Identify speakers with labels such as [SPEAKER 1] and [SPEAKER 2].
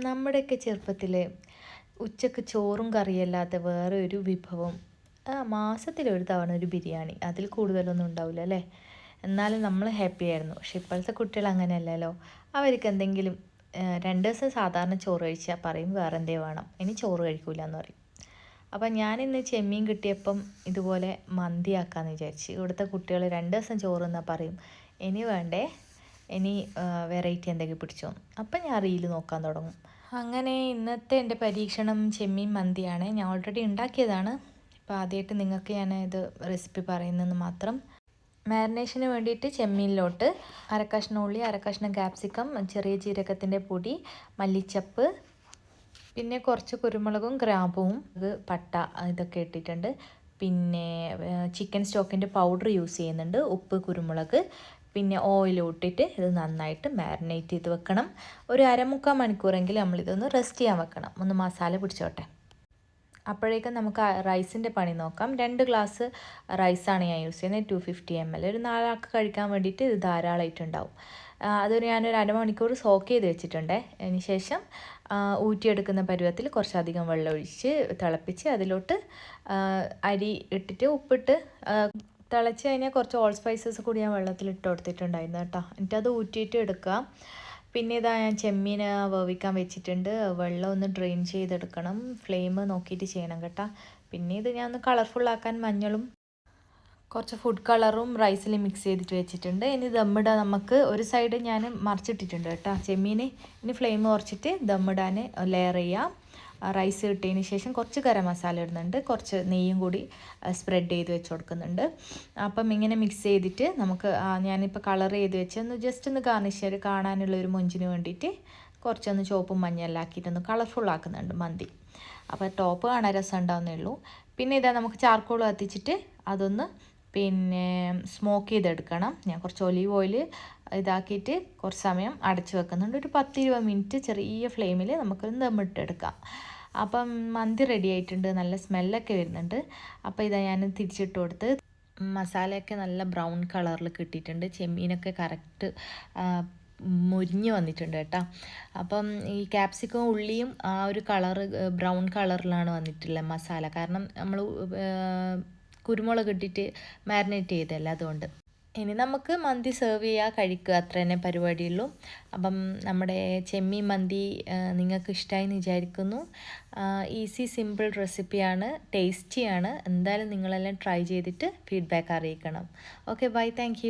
[SPEAKER 1] നമ്മുടെയൊക്കെ ചെറുപ്പത്തിൽ ഉച്ചക്ക് ചോറും കറിയല്ലാത്ത വേറെ ഒരു വിഭവം മാസത്തിലൊരു തവണ ഒരു ബിരിയാണി, അതിൽ കൂടുതലൊന്നും ഉണ്ടാവില്ല അല്ലേ. എന്നാലും നമ്മൾ ഹാപ്പി ആയിരുന്നു. പക്ഷെ ഇപ്പോഴത്തെ കുട്ടികൾ അങ്ങനെയല്ലല്ലോ. അവർക്ക് എന്തെങ്കിലും 2 ദിവസം സാധാരണ ചോറ് കഴിച്ചാൽ പറയും വേറെ എന്തേ വേണം, ഇനി ചോറ് കഴിക്കൂല എന്ന് പറയും. അപ്പം ഞാനിന്ന് ചെമ്മീൻ കിട്ടിയപ്പം ഇതുപോലെ മന്തിയാക്കാമെന്ന് വിചാരിച്ച്. ഇവിടുത്തെ കുട്ടികൾ 2 ദിവസം ചോറ് എന്നാൽ പറയും ഇനി വേണ്ടേ, ഇനി വെറൈറ്റി എന്തെങ്കിലും പിടിച്ചോ. അപ്പം ഞാൻ റീൽ നോക്കാൻ തുടങ്ങും. അങ്ങനെ ഇന്നത്തെ എൻ്റെ പരീക്ഷണം ചെമ്മീൻ മന്തിയാണ്. ഞാൻ ഓൾറെഡി ഉണ്ടാക്കിയതാണ്. ഇപ്പോൾ ആദ്യമായിട്ട് നിങ്ങൾക്ക് ഞാൻ ഇത് റെസിപ്പി പറയുന്നതെന്ന് മാത്രം. മാരിനേഷന് വേണ്ടിയിട്ട് ചെമ്മീനിലോട്ട് 1/2 കഷ്ണം ഉള്ളി, 1/2 കഷ്ണം ക്യാപ്സിക്കം, ചെറിയ ജീരകത്തിൻ്റെ പൊടി, മല്ലിച്ചപ്പ്, പിന്നെ കുറച്ച് കുരുമുളകും ഗ്രാമ്പുവും പട്ട ഇതൊക്കെ ഇട്ടിട്ടുണ്ട്. പിന്നെ ചിക്കൻ സ്റ്റോക്കിൻ്റെ പൗഡർ യൂസ് ചെയ്യുന്നുണ്ട്, ഉപ്പ്, കുരുമുളക്, പിന്നെ ഓയിൽ ഇട്ടിട്ട് ഇത് നന്നായിട്ട് മാരിനേറ്റ് ചെയ്ത് വെക്കണം. ഒരു 1/4 മണിക്കൂറെങ്കിലും നമ്മളിതൊന്ന് റെസ്റ്റ് ചെയ്യാൻ വെക്കണം, ഒന്ന് മസാല പിടിച്ചോട്ടെ. അപ്പോഴേക്കും നമുക്ക് റൈസിൻ്റെ പണി നോക്കാം. 2 ഗ്ലാസ് റൈസാണ് ഞാൻ യൂസ് ചെയ്യുന്നത്, 250 ml. ഒരു 4 ആൾക്ക് കഴിക്കാൻ വേണ്ടിയിട്ട് ഇത് ധാരാളമായിട്ടുണ്ടാവും. അതൊരു ഞാനൊരു 1/2 മണിക്കൂർ സോക്ക് ചെയ്ത് വെച്ചിട്ടുണ്ട്. അതിന് ശേഷം ഊറ്റിയെടുക്കുന്ന പരുവത്തിൽ കുറച്ചധികം വെള്ളം ഒഴിച്ച് തിളപ്പിച്ച് അതിലോട്ട് അരി ഇട്ടിട്ട് ഉപ്പിട്ട് തിളച്ച് കഴിഞ്ഞാൽ കുറച്ച് ഓൾ സ്പൈസസ് കൂടി ഞാൻ വെള്ളത്തിൽ ഇട്ട് കൊടുത്തിട്ടുണ്ടായിരുന്നു കേട്ടോ. എന്നിട്ടത് ഊറ്റിയിട്ട് എടുക്കുക. പിന്നെ ഇതാ ഞാൻ ചെമ്മീൻ വേവിക്കാൻ വെച്ചിട്ടുണ്ട്. വെള്ളം ഒന്ന് ഡ്രെയിൻ ചെയ്തെടുക്കണം. ഫ്ലെയിം നോക്കിയിട്ട് ചെയ്യണം കേട്ടോ. പിന്നെ ഇത് ഞാൻ ഒന്ന് കളർഫുള്ളാക്കാൻ മഞ്ഞളും കുറച്ച് ഫുഡ് കളറും റൈസിൽ മിക്സ് ചെയ്തിട്ട് വെച്ചിട്ടുണ്ട്. ഇനി ദമ്മിടാൻ നമുക്ക് ഒരു സൈഡ് ഞാൻ മറിച്ചിട്ടിട്ടുണ്ട് കേട്ടോ ചെമ്മീൻ. ഇനി ഫ്ലെയിം കുറച്ചിട്ട് ദമ്മിടാൻ ലെയർ ചെയ്യാം. റൈസ് ഇട്ടതിന് ശേഷം കുറച്ച് ഗരം മസാല ഇടുന്നുണ്ട്, കുറച്ച് നെയ്യും കൂടി സ്പ്രെഡ് ചെയ്ത് വെച്ച് കൊടുക്കുന്നുണ്ട്. അപ്പം ഇങ്ങനെ മിക്സ് ചെയ്തിട്ട് നമുക്ക് ഞാനിപ്പോൾ കളർ ചെയ്ത് വെച്ച് ഒന്ന് ജസ്റ്റ് ഒന്ന് ഗാർണിഷ് ചെയ്ത് കാണാനുള്ള ഒരു മൊഞ്ചിന് വേണ്ടിയിട്ട് കുറച്ചൊന്ന് ചുവപ്പും മഞ്ഞെല്ലാം ആക്കിയിട്ടൊന്ന് കളർഫുൾ ആക്കുന്നുണ്ട് മന്തി. അപ്പോൾ ടോപ്പ് കാണാൻ രസം ഉണ്ടാവുന്നേ ഉള്ളൂ. പിന്നെ ഇതാ നമുക്ക് ചാർക്കോൾ കത്തിച്ചിട്ട് അതൊന്ന് പിന്നെ സ്മോക്ക് ചെയ്തെടുക്കണം. ഞാൻ കുറച്ച് ഒലീവ് ഓയിൽ ഇതാക്കിയിട്ട് കുറച്ച് സമയം അടച്ച് വെക്കുന്നുണ്ട്. ഒരു 10-20 മിനിറ്റ് ചെറിയ ഫ്ലെയിമിൽ നമുക്കൊന്ന് ദമ്മിട്ടെടുക്കാം. അപ്പം മന്തി റെഡി ആയിട്ടുണ്ട്, നല്ല സ്മെല്ലൊക്കെ വരുന്നുണ്ട്. അപ്പോൾ ഇതാ ഞാൻ തിരിച്ചിട്ട് കൊടുത്ത് മസാലയൊക്കെ നല്ല ബ്രൗൺ കളറിൽ കിട്ടിയിട്ടുണ്ട്. ചെമ്മീനൊക്കെ കറക്റ്റ് മുരിഞ്ഞ് വന്നിട്ടുണ്ട് കേട്ടോ. അപ്പം ഈ ക്യാപ്സിക്കം ഉള്ളിയും ആ ഒരു കളറ് ബ്രൗൺ കളറിലാണ് വന്നിട്ടുള്ളത് മസാല, കാരണം നമ്മൾ കുരുമുളക് ഇട്ടിട്ട് മാരിനേറ്റ് ചെയ്തല്ല, അതുകൊണ്ട്. ഇനി നമുക്ക് മന്തി സെർവ് ചെയ്യുക, കഴിക്കുക, അത്ര തന്നെ പരിപാടിയുള്ളൂ. അപ്പം നമ്മുടെ ചെമ്മീൻ മന്തി നിങ്ങൾക്ക് ഇഷ്ടമായി എന്ന് വിചാരിക്കുന്നു. ഈസി സിമ്പിൾ റെസിപ്പിയാണ്, ടേസ്റ്റിയാണ്. എന്തായാലും നിങ്ങളെല്ലാം ട്രൈ ചെയ്തിട്ട് ഫീഡ്ബാക്ക് അറിയിക്കണം. Okay, by, thank